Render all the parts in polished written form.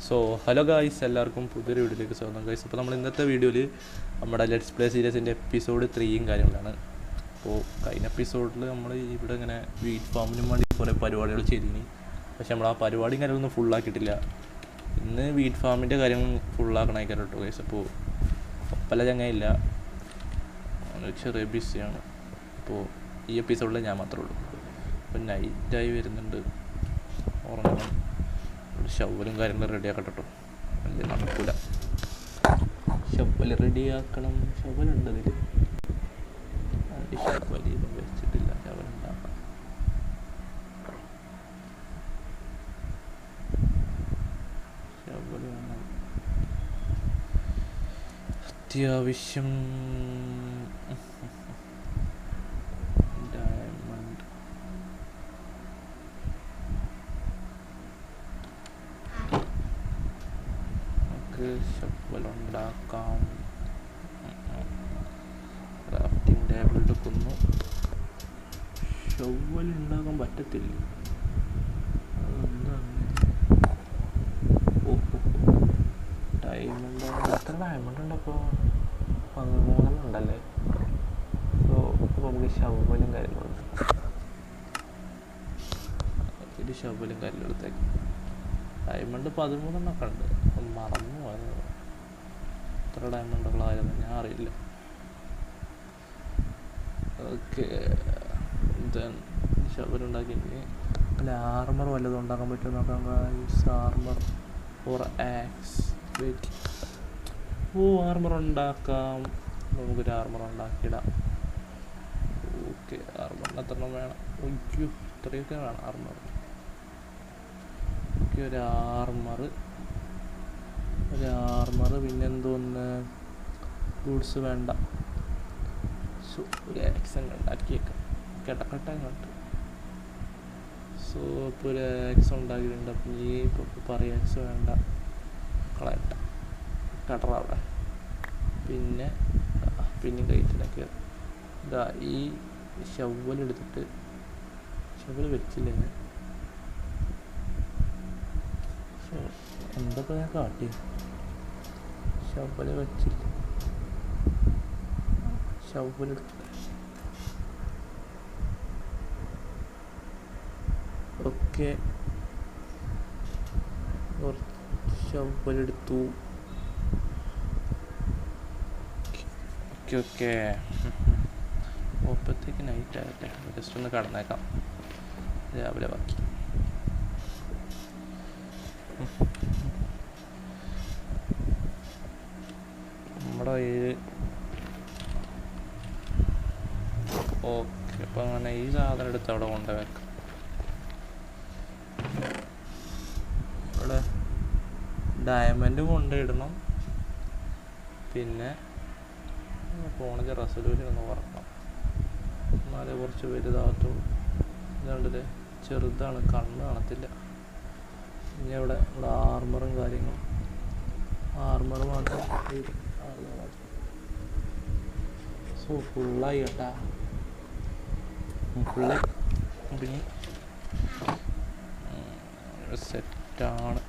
So hello guys, എല്ലാവർക്കും പുതിയൊരു വീഡിയോയിലേക്ക് സ്വാഗതം ഗായ്സ്. അപ്പോൾ നമ്മൾ ഇന്നത്തെ വീഡിയോയിൽ നമ്മുടെ ലെറ്റ്സ് പ്ലേ സീരീസിൻ്റെ എപ്പിസോഡ് 3 കാര്യങ്ങളാണ്. അപ്പോൾ കഴിഞ്ഞ എപ്പിസോഡിൽ നമ്മൾ ഇവിടെ ഇങ്ങനെ വീറ്റ് ഫാമിനും വേണ്ടി കുറേ പരിപാടികൾ ചെയ്തിരുന്നു. പക്ഷെ നമ്മൾ ആ പരിപാടിയും കാര്യങ്ങളൊന്നും ഫുള്ളാക്കിയിട്ടില്ല. ഇന്ന് വീറ്റ് ഫാമിൻ്റെ കാര്യം ഫുള്ളാക്കണമായിരിക്കും കേട്ടോ ഗായ്സ്. അപ്പോൾ ഒപ്പല്ല ചങ്ങയില്ല, ചെറിയ ബിസിയാണ്. അപ്പോൾ ഈ എപ്പിസോഡിൽ ഞാൻ മാത്രമേ ഉള്ളൂ. അപ്പോൾ നൈറ്റായി വരുന്നുണ്ട്, ഉറങ്ങണം. ഷവലും കാര്യങ്ങളും റെഡിയാക്കട്ടെ കേട്ടോ, വലിയ നടക്കൂല. ഷവൽ റെഡിയാക്കണം. ഷവലുണ്ട് അതിൽ, ഷവലിയൊന്നും വെച്ചിട്ടില്ല. ഷവലുണ്ടാക്കണം. ഷവൽ വേണം അത്യാവശ്യം. ഷവലുണ്ടാക്കാം. ക്രാഫ്റ്റിംഗ് ടേബിൾ എടുക്കുന്നു. ഷവലുണ്ടാക്കാൻ പറ്റത്തില്ല. ഡയമണ്ട് എത്ര ഡയമണ്ട് ഉണ്ടപ്പോൾ? 13 ഉണ്ടല്ലേ. സോ അപ്പോൾ നമുക്ക് ഷവലും കാര്യങ്ങളുണ്ട്. ഇത് ഷവലും കാര്യങ്ങളും എടുത്തേക്ക്. ഡയമണ്ട് 13 ഉണ്ട്. മറന്നു പോയത്. എത്ര ഡയമണ്ടുകളായിരുന്നു ഞാൻ അറിയില്ല. ഓക്കെ, ഷവലുണ്ടാക്കി. അല്ല, ആർമർ വല്ലതും ഉണ്ടാക്കാൻ പറ്റുമോ നോക്കാം. Armour for axe. Wait, armour ഉണ്ടാക്കാം. നമുക്കൊരു ആർമർ ഉണ്ടാക്കിയിടാം. ഓക്കെ, ആർമറിന് എത്ര എണ്ണം വേണം? ഒയ്യോ, ഇത്രയൊക്കെ വേണം ആർമർ. ഓക്കെ, ഒരു ആർമർ പിന്നെന്തോന്ന് ഗൂഡ്സ് വേണ്ട. സോ ഒരു ആക്സെൻ്റ് ഉണ്ടാക്കിയേക്കാം. കിടക്കട്ടെ അങ്ങോട്ട്. സോ ഇപ്പോൾ ഒരു ആക്സ് ഉണ്ടാക്കിയിട്ടുണ്ട്. അപ്പം ഈ പറയാ ആക്സ് വേണ്ട, കളയട്ട കടറ അവിടെ. പിന്നെ കയറ്റിലൊക്കെ ഇതാ ഈ ഷവലെടുത്തിട്ട്, ഷവൽ വെച്ചില്ലേ ഞാൻ. സോ എന്തൊക്കെ ഞാൻ കാട്ടി, ഷവല് വെച്ചില്ല. ഷവലെടുത്ത് ഓക്കെ, ഷവലെടുത്തു. ഓക്കെ അപ്പോഴത്തേക്ക് നൈറ്റ് ആകട്ടെ. ജസ്റ്റ് ഒന്ന് കടന്നേക്കാം, രാവിലെ ബാക്കി. നമ്മുടെ ഓക്കെ, അപ്പം അങ്ങനെ ഈ സാധനം എടുത്ത് അവിടെ കൊണ്ടുവെക്കാം. ഇവിടെ ഡയമണ്ട് കൊണ്ടിടണം. പിന്നെ ഫോണിൻ്റെ റെസൊല്യൂഷൻ ഒന്ന് കുറക്കണം, എന്നാലേ കുറച്ച് വലുതാകത്തുള്ളൂ. ഇതുകൊണ്ടില്ലേ, ചെറുതാണ്, കണ്ണ് കാണത്തില്ല. ഇനി ഇവിടെ ആർമറും കാര്യങ്ങളും, ആർമർ മാത്രം. സോ ഫുള്ളായി കേട്ടാ, ഫുള്ളായി. പിന്നെ സെറ്റാണ്.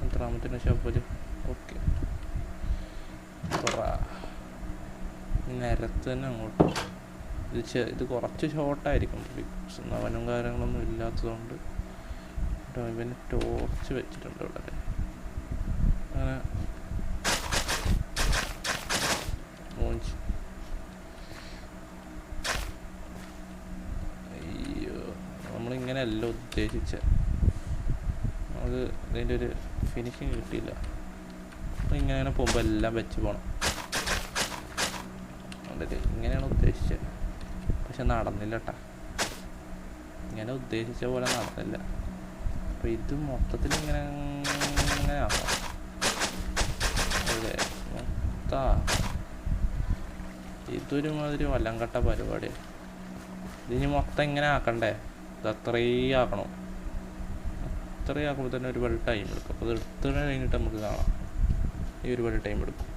എത്രാമത്തിന് ഷവല്? ഓക്കെ, നിരത്ത് തന്നെ അങ്ങോട്ട്. ഇത് കുറച്ച് ഷോർട്ടായിരിക്കും, ബിക്കോസ് നവനും കാര്യങ്ങളൊന്നും ഇല്ലാത്തതുകൊണ്ട്. ഇവന് ടോർച്ച് വെച്ചിട്ടുണ്ട് ഇവിടെ. അങ്ങനെ അയ്യോ, നമ്മളിങ്ങനെയല്ല ഉദ്ദേശിച്ചത്. നമുക്ക് ഇതിൻ്റെ ഒരു ഫിനിഷിങ് കിട്ടിയില്ല. അപ്പം ഇങ്ങനെ പോകുമ്പോൾ എല്ലാം വെച്ച് പോകണം. അതുകൊണ്ട് ഇങ്ങനെയാണ് ഉദ്ദേശിച്ചത്, പക്ഷെ നടന്നില്ല കേട്ടാ. ഇങ്ങനെ ഉദ്ദേശിച്ച പോലെ നടന്നില്ല. അപ്പോൾ ഇത് മൊത്തത്തിൽ ഇങ്ങനെ ആക്കാം. അതെ, ഇതൊരുമാതിരി വല്ലംകട്ട പരിപാടിയാണ്. ഇതിന് മൊത്തം ഇങ്ങനെ ആക്കണ്ടേ? ഇത് അത്രയും ആക്കണം. അത്രയും ആക്കുമ്പോൾ തന്നെ ഒരുപാട് ടൈം എടുക്കും. അപ്പോൾ അത് എടുത്ത് കഴിഞ്ഞിട്ട് നമുക്ക് കാണാം. ഈ ഒരുപാട് ടൈം എടുക്കും.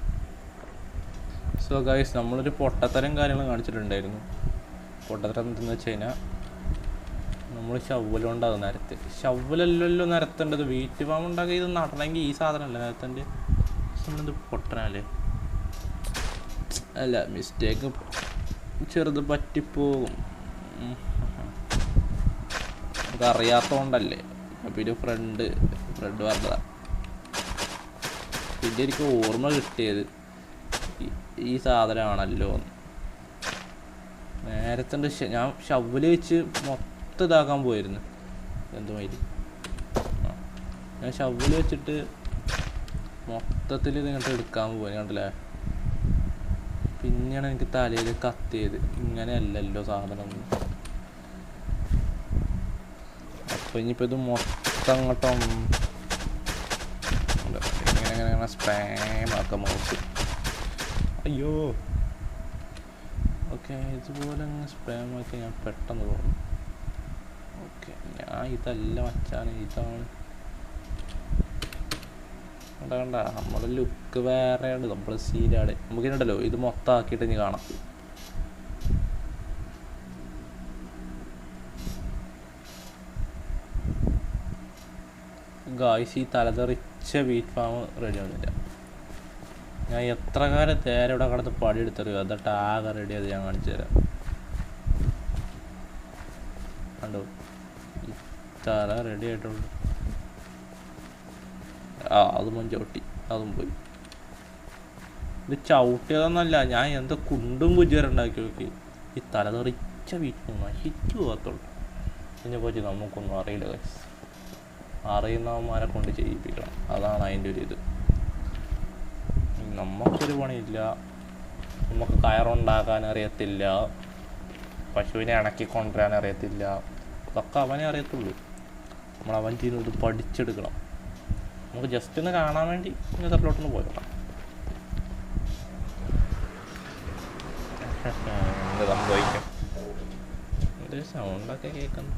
സോ ഗൈസ്, നമ്മളൊരു പൊട്ടത്തരം കാര്യങ്ങൾ കാണിച്ചിട്ടുണ്ടായിരുന്നു. പൊട്ടത്തരം എന്തെന്ന് വെച്ച് കഴിഞ്ഞാൽ, നമ്മൾ ഷവ്വലുണ്ടാകും നിരത്ത്. ഷവ്വലല്ലല്ലോ നിരത്തേണ്ടത്. വീറ്റ് ഫാം ഉണ്ടാക്കി ഇത് നടണമെങ്കിൽ ഈ സാധനമല്ല നിരത്തേൻ്റെ. ഇത് പൊട്ടനല്ലേ? അല്ല, മിസ്റ്റേക്ക് ചെറുത് പറ്റിപ്പോകും. അതറിയാത്തതുകൊണ്ടല്ലേ. പിന്നെ ഫ്രണ്ട് പറഞ്ഞതാ. പിന്നെ എനിക്ക് ഓർമ്മ കിട്ടിയത് ഈ സാധനമാണല്ലോ. നേരത്തെ ഞാൻ ഷവ്വല് വെച്ച് മൊത്തം ഇതാക്കാൻ പോയിരുന്നു. എന്തുമാതിരി ഞാൻ ഷവ്വല് വെച്ചിട്ട് മൊത്തത്തിൽ ഇങ്ങോട്ട് എടുക്കാൻ പോയി. കണ്ടില്ലേ? പിന്നെയാണ് എനിക്ക് തലയിൽ കത്തിയത്. ഇങ്ങനെയല്ലല്ലോ സാധനം. അപ്പോൾ ഇനിയിപ്പോൾ ഇത് മൊത്തം അങ്ങോട്ടും ഇങ്ങനെ സ്പാമാക്കാം മൗസ്. അയ്യോ, ഓക്കെ, ഇതുപോലെ അങ്ങ് സ്പാമാക്കി ഞാൻ പെട്ടെന്ന് പോകും. ഓക്കെ, ഞാൻ ഇതല്ല മച്ചാണ്, ഇതാണ്. കണ്ട നമ്മുടെ ലുക്ക് വേറെയാണ്. നമ്മൾ സീനാണ്. നമുക്കിനുണ്ടല്ലോ ഇത് മൊത്തം ആക്കിയിട്ട് ഇനി കാണാം. ഗായ്സ്, ഈ തലതെറിച്ച വീറ്റ് ഫാം റെഡി ആവുന്നില്ല. ഞാൻ എത്ര കാലം നേരെ ഇവിടെ കിടന്ന് പടിയെടുത്തറിയോ. എന്നിട്ട് ആകെ റെഡി ആയത് ഞാൻ കാണിച്ചു തരാം. കണ്ടോ, ഈ തല റെഡി ആയിട്ടുള്ളൂ. അതും ചവിട്ടി, അതും പോയി. ഇത് ചവിട്ടിയതൊന്നല്ല, ഞാൻ എന്താ കുണ്ടും കുജറുണ്ടാക്കി നോക്കി. ഈ തലതെറിച്ച വീറ്റ് ഹിറ്റ് പോകത്തുള്ളൂ. ഇതിനെപ്പറ്റി നമുക്കൊന്നും അറിയില്ല ഗൈസ്. അറിയുന്നവന്മാരെ കൊണ്ട് ചെയ്യിപ്പിക്കണം. അതാണ് അതിൻ്റെ ഒരു ഇത്. നമുക്കൊരു പണിയില്ല. നമുക്ക് കയറുണ്ടാക്കാൻ അറിയത്തില്ല, പശുവിനെ ഇണക്കി കൊണ്ടുവരാൻ അറിയത്തില്ല. ഇതൊക്കെ അവനെ അറിയത്തുള്ളൂ. നമ്മൾ അവൻ്റെ ഇത് പഠിച്ചെടുക്കണം. നമുക്ക് ജസ്റ്റ് ഒന്ന് കാണാൻ വേണ്ടി ഇങ്ങനത്തെ പ്ലോട്ടൊന്ന് പോയോളാം. എന്ത് സംഭവിക്കും? എന്ത് സൗണ്ടൊക്കെ കേൾക്കുന്നു.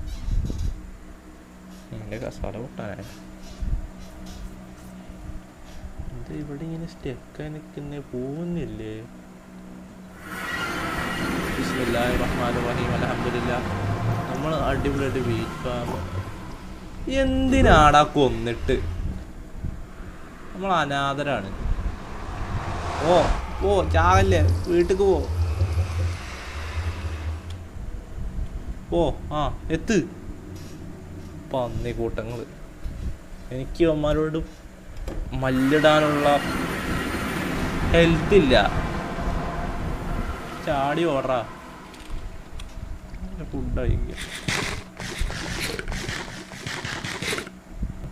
എൻ്റെ കസാല പൊട്ടാനായി. ഇത് ഇവിടെ ഇങ്ങനെ സ്റ്റെക്കായി നിൽക്കുന്നേ, പോകുന്നില്ലേ? ബിസ്മില്ലാഹിർ റഹ്മാനിർ റഹീം, അൽഹംദുലില്ലാഹ്. നമ്മൾ അടിപൊളിയായിട്ട് വീറ്റ് ഫാം. എന്തിനാടാ കൊന്നിട്ട്? നമ്മൾ അനാഥരാണ്. ഓ ചാകല്ലേ, വീട്ടിക്ക് പോ. എത്ത് പന്നി കൂട്ടങ്ങൾ. എനിക്ക് അവന്മാരോട് മല്ലിടാനുള്ള ഹെൽത്ത് ഇല്ല. ചാടി ഓടറാ. ഫുഡ് കഴിക്കുക.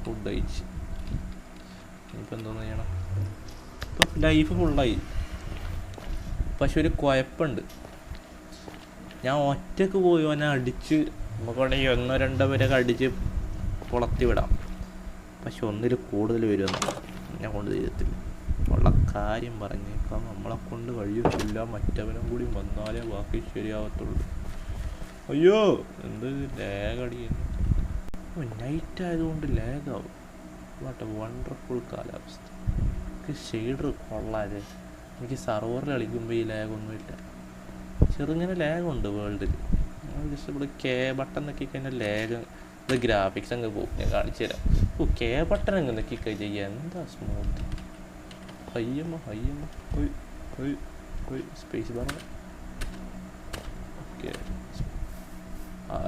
ഫുഡ് കഴിച്ച് ഇനിയിപ്പോൾ എന്തോന്ന് ചെയ്യണം? ഇപ്പം ലൈഫ് ഫുള്ളായി. പക്ഷെ ഒരു കുഴപ്പമുണ്ട്. ഞാൻ ഒറ്റക്ക് പോയി അവനെ അടിച്ച് നമുക്കവിടെ 1-2 പേരൊക്കെ അടിച്ച് കുളത്തി വിടാം. പക്ഷെ ഒന്നിൽ കൂടുതൽ വരുമെന്ന് എന്നെ കൊണ്ട് ചെയ്യത്തില്ല. ഉള്ള കാര്യം പറഞ്ഞേക്കാം. നമ്മളെ കൊണ്ട് കഴിയത്തില്ല. മറ്റവനും കൂടി വന്നാലേ ബാക്കി ശരിയാവത്തുള്ളൂ. അയ്യോ, എന്ത് ലാഗടിക്കുന്നു. നൈറ്റ് ആയതുകൊണ്ട് ലാഗാവും. വാട്ട് എ വണ്ടർഫുൾ കാലാവസ്ഥ. എനിക്ക് ഷെയ്ഡർ കൊള്ളാതെ. എനിക്ക് സർവറിൽ കളിക്കുമ്പോൾ ഈ ലാഗൊന്നുമില്ല. ചെറുങ്ങനെ ലാഗുണ്ട് വേൾഡിൽ. ജസ്റ്റ് ഇവിടെ കെ ബട്ടൺ നോക്കി കഴിഞ്ഞാൽ ലാഗ്, ഇത് ഗ്രാഫിക്സ് അങ്ങ് പോകും. ഞാൻ കാണിച്ചു തരാം. കെ ബട്ടൺ അങ്ങ് നോക്കി കഴിഞ്ഞാൽ എന്താ സ്മൂത്ത്. ഹയ്യമ്മ സ്പേസ് ബാർ. ഓക്കെ.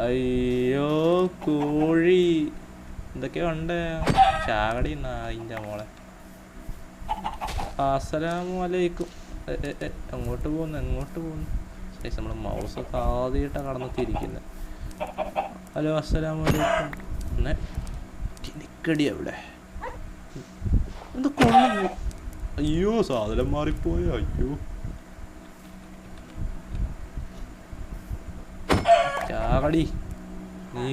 അയ്യോ കോഴി എന്തൊക്കെയാ ഉണ്ട്. ചാകടി നായിൻ്റെ മോളെ. അസ്സലാമു അലൈക്കും. എങ്ങോട്ട് പോകുന്നു? ശേഷം നമ്മുടെ മൗസ് ആദ്യമായിട്ടാണ് കടന്നെത്തിയിരിക്കുന്നത്. ഹലോ, അസ്സലാമു അലൈക്കും. നിക്കടി അവിടെ എന്താ കൊള്ളു. അയ്യോ, സാധനം മാറിപ്പോയോ. അയ്യോ, ചാകടി നീ.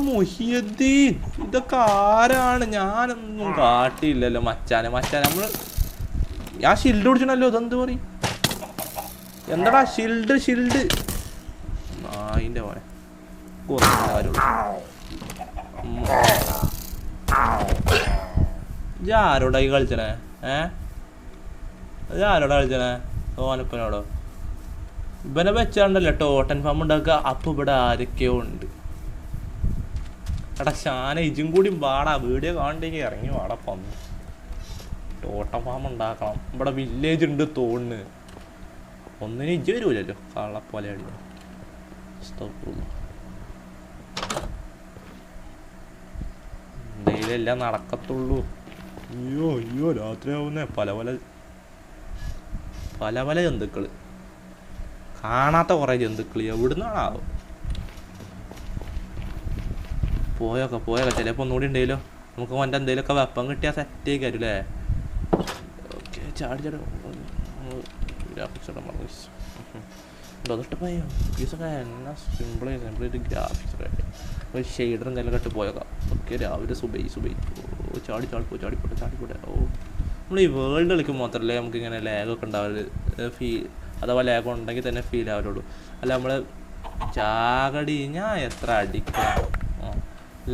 മുഹിയുദ്ദീൻ, ഇതൊക്കെ ആരാണ്? ഞാനൊന്നും കാട്ടിയില്ലല്ലോ മച്ചാനെ. നമ്മൾ ഞാൻ ഷീൽഡ് പിടിച്ചണല്ലോ. ഇതെന്ത് പറയും? എന്താടാ ഷീൽഡ് നായിൻ്റെ മോനെ ആരോടായി കളിച്ചണേ? ആരോടാ കളിച്ചണേ? ഓനപ്പനോടോ ഇവനെ വെച്ചാണ്ടല്ലോ ടോട്ടൻ ഫാം ഉണ്ടാക്കുക. അപ്പോൾ ഇവിടെ ആരൊക്കെയോ ഉണ്ട്. എടാ ഷാന ഇജും കൂടി വാടാ, വീഡിയോ കാണണ്ടെങ്കിൽ ഇറങ്ങി വാടാ. പന്ന് ടോട്ടൻ ഫാം ഉണ്ടാക്കണം. ഇവിടെ വില്ലേജ് ഉണ്ട് തോന്നുന്നു. ഒന്നിനും ഇജ്ജ് വരുമല്ലോ കള്ളപ്പോലെ അടിക്കണം. എന്തെങ്കിലും എല്ലാം നടക്കത്തുള്ളൂ. അയ്യോ അയ്യോ രാത്രിയാവുന്നേ. പല പല ജന്തുക്കൾ, കാണാത്ത കുറേ ജന്തുക്കൾ എവിടുന്നാണാവും. പോയൊക്കെ ചിലപ്പോൾ ഒന്നുകൂടി ഉണ്ടെങ്കിലോ നമുക്ക് മറ്റേ എന്തെങ്കിലുമൊക്കെ വെപ്പം കിട്ടിയാൽ സെറ്റ് ആയിക്കാരില്ലേ. ഓക്കെ ചാടി ഗ്രാഫിക്സ് പീസൊക്കെ എന്നാ സിമ്പിളായിട്ട് ഗ്രാഫിക്സ് ഒരു ഷെയ്ഡർ എന്തെങ്കിലും കെട്ട് പോയേക്കാം. ഓക്കെ രാവിലെ സുബൈ ഓ ചാടിപ്പോട്ടെ. ഓ നമ്മൾ ഈ വേൾഡ് കളിക്കുമ്പോൾ മാത്രമല്ലേ നമുക്ക് ഇങ്ങനെ ലാഗൊക്കെ ഉണ്ടാവരുത്. അഥവാ ലാഗ് ഉണ്ടെങ്കിൽ തന്നെ ഫീൽ ആവരുള്ളൂ. അല്ല നമ്മൾ ചാകടി ഞാൻ എത്ര അടിക്കാം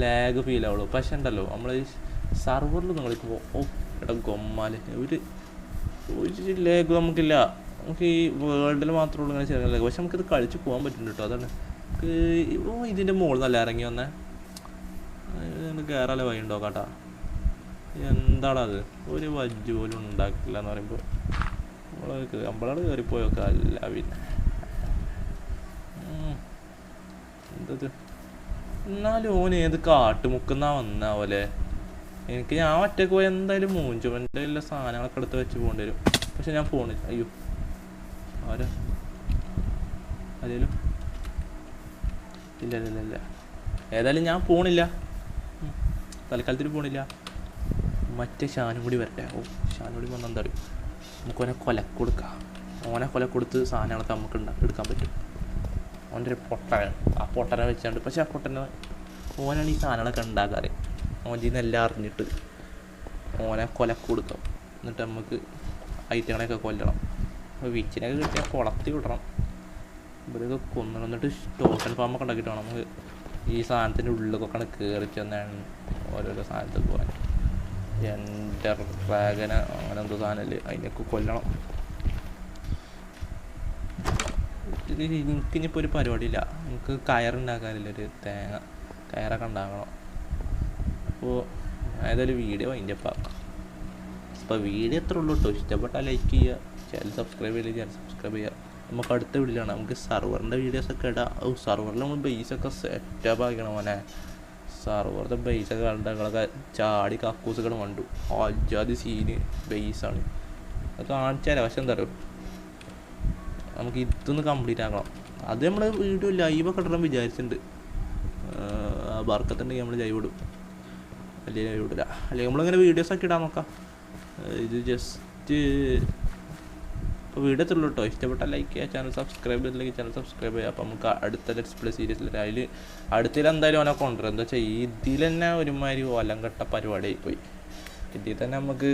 ലാഗ് ഫീൽ ആവുള്ളൂ. പക്ഷെ ഉണ്ടല്ലോ നമ്മൾ സർവറിലൊന്നും കളിക്കുമ്പോൾ ഓ എടാ ഗൊമ്മാല് ഒരു ലാഗ് നമുക്കില്ല. നമുക്ക് ഈ വേൾഡിൽ മാത്രമേ ഉള്ളൂ ഇങ്ങനെ ചെറിയ ലാഗ്. പക്ഷെ നമുക്കിത് കളിച്ച് പോകാൻ പറ്റുന്നുണ്ട് കേട്ടോ. അതാണ് നമുക്ക് ഇതിൻ്റെ മുകളിൽ നല്ല ഇറങ്ങി വന്നേ. കയറാലെ വഴി ഉണ്ടോ കേട്ടാ. എന്താണത് ഒരു വജ്ജ് പോലും ഉണ്ടാക്കില്ല എന്ന് പറയുമ്പോൾ നമ്മളോട് കയറിപ്പോയൊക്കെ അല്ല. പിന്നെ എന്തത് എന്നാലും ഓൻ ഏത് കാട്ടുമുക്കുന്ന വന്നാവല്ലേ. ഞാൻ ഒറ്റക്ക് പോയി എന്തായാലും മൂഞ്ചും. എൻ്റെ എല്ലാ സാധനങ്ങളൊക്കെ എടുത്ത് വെച്ച് പോകേണ്ടി വരും. പക്ഷെ ഞാൻ പോണില്ല. അയ്യോ ആരാ അതേലും ഇല്ല ഏതായാലും ഞാൻ പോണില്ല, തൽക്കാലത്തിൽ പോണില്ല. മറ്റേ ഷാനും കൂടി വരട്ടെ. ഓ ഷാനും കൂടി വന്നാൽ എന്താ അറിയും, നമുക്ക് ഓനെ കൊല കൊടുത്ത് സാധനങ്ങളൊക്കെ നമുക്ക് എടുക്കാൻ പറ്റും. ഓൻ്റെ ഒരു പൊട്ടൻ, ആ പൊട്ടനെ വെച്ചാണ്ട്. പക്ഷെ ആ പൊട്ടനെ ഓനാണ് ഈ സാധനങ്ങളൊക്കെ ഉണ്ടാക്കാറ്. ഓൻ്റെ എല്ലാം അറിഞ്ഞിട്ട് ഓനെ കൊടുക്കാം. എന്നിട്ട് നമുക്ക് ഐറ്റങ്ങളെയൊക്കെ കൊല്ലണം. വിച്ചിനൊക്കെ കിട്ടിയാൽ കുളത്തി വിടണം. ഇവരൊക്കെ കൊന്നണം. എന്നിട്ട് ടോട്ടൽ ഫാമൊക്കെ ഉണ്ടാക്കിയിട്ട് വേണം നമുക്ക് ഈ സാധനത്തിൻ്റെ ഉള്ളിലൊക്കെ കയറി ചെന്നാണ് ഓരോരോ സാധനത്തിൽ പോകാൻ. എൻ്റർ ഡ്രാഗന് അങ്ങനെ എന്തോ സാധനമല്ലേ, അതിനൊക്കെ കൊല്ലണം. എനിക്കിനിപ്പോൾ ഒരു പരിപാടിയില്ല. നമുക്ക് കയറുണ്ടാക്കാനില്ല, ഒരു കയറൊക്കെ ഉണ്ടാക്കണം. അപ്പോൾ ഏതായാലും വീഡിയോ അതിൻ്റെ അപ്പോൾ വീഡിയോ എത്ര ഉള്ളൂ കേട്ടോ. ഇഷ്ടപ്പെട്ടാൽ ലൈക്ക് ചെയ്യുക, ചാനൽ സബ്സ്ക്രൈബ് ചെയ്യുക. നമുക്ക് അടുത്ത വീഡിയോയിലാണ് നമുക്ക് സർവറിൻ്റെ വീഡിയോസൊക്കെ ഇടാം. സർവറിൽ നമ്മൾ ബേസൊക്കെ സെറ്റപ്പ് ആക്കണം മോനെ. സർവറിൻ്റെ ബേസൊക്കെ കണ്ടങ്ങളൊക്കെ ചാടി കക്കൂസുകൾ കണ്ടു. അജാതി സീന് ബേസാണ് അത് കാണിച്ചാലേ. പക്ഷെ എന്താ പറയുക, നമുക്ക് ഇതൊന്ന് കംപ്ലീറ്റ് ആക്കണം. അത് നമ്മൾ വീഡിയോ ലൈവൊക്കെ ഇടണം വിചാരിച്ചിട്ടുണ്ട്. വർക്കത്തുണ്ടെങ്കിൽ നമ്മൾ ലൈവ് ഇടും, അല്ലെങ്കിൽ ലൈവ് ഇടില്ല. അല്ലെങ്കിൽ നമ്മളിങ്ങനെ വീഡിയോസൊക്കെ ഇടാൻ നോക്കാം. ഇത് ജസ്റ്റ് അപ്പോൾ വീഡിയോ എത്തുള്ളൂ കേട്ടോ. ഇഷ്ടപ്പെട്ടാൽ ലൈക്ക് ചെയ്യുക, ചാനൽ സബ്സ്ക്രൈബ് ചെയ്തില്ലെങ്കിൽ ചാനൽ സബ്സ്ക്രൈബ് ചെയ്യുക. അപ്പോൾ നമുക്ക് അടുത്ത ലെറ്റ്സ് പ്ലേ സീരീസിൽ അതിൽ എന്തായാലും അവനെ കൊണ്ടുവരും. എന്താ വെച്ചാൽ ഇതിൽ തന്നെ ഒരുമാതിരി ഓലം കെട്ട പരിപാടി ആയിപ്പോയി. ഇതിൽ തന്നെ നമുക്ക്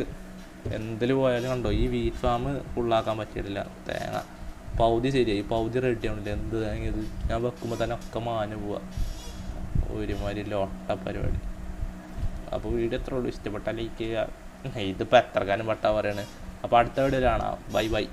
എന്തിൽ പോയാലും കണ്ടോ ഈ വീറ്റ് ഫാം ഫുള്ളാക്കാൻ പറ്റിയിട്ടില്ല. തേങ്ങ പൗതി ശരിയായി, പൗതി റെഡി ആവണില്ല. എന്ത് തേങ്ങ ഇത് ഞാൻ വെക്കുമ്പോൾ തന്നെ ഒക്കെ മാന് പോവുക. ഒരുമാതിരി ലോട്ട പരിപാടി. അപ്പോൾ വീഡിയോ എത്ര ഉള്ളൂ. ഇഷ്ടപ്പെട്ടാൽ ലൈക്ക് ചെയ്യുക. ഇതിപ്പോൾ എത്ര കാലം പെട്ടാ പറയണേ. അപ്പോൾ അടുത്ത വീഡിയോയിലാണ്. ബൈ.